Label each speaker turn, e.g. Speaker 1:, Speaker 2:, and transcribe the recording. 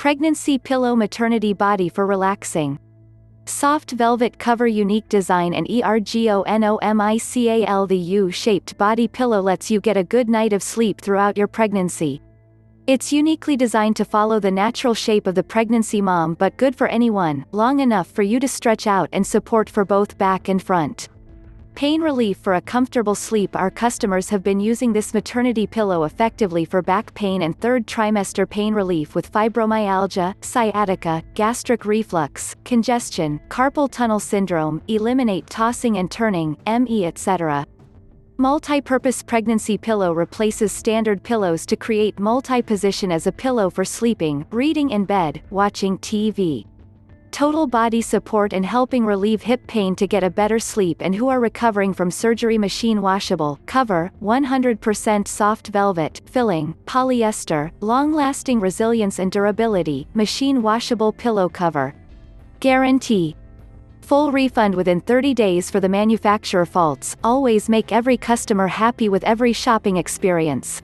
Speaker 1: Pregnancy Pillow Maternity Body for Relaxing. Soft velvet cover, unique design and ergonomical. The U-shaped body pillow lets you get a good night of sleep throughout your pregnancy. It's uniquely designed to follow the natural shape of the pregnancy mom, but good for anyone, long enough for you to stretch out, and support for both back and front. Pain relief for a comfortable sleep. Our customers have been using this maternity pillow effectively for back pain and third trimester pain relief with fibromyalgia, sciatica, gastric reflux, congestion, carpal tunnel syndrome, eliminate tossing and turning, ME, etc. Multi-purpose pregnancy pillow replaces standard pillows to create multi-position as a pillow for sleeping, reading in bed, watching TV. Total body support and helping relieve hip pain to get a better sleep, and who are recovering from surgery. Machine washable cover, 100% soft velvet, filling, polyester, long-lasting resilience and durability. Machine washable pillow cover. Guarantee. Full refund within 30 days for the manufacturer faults. Always make every customer happy with every shopping experience.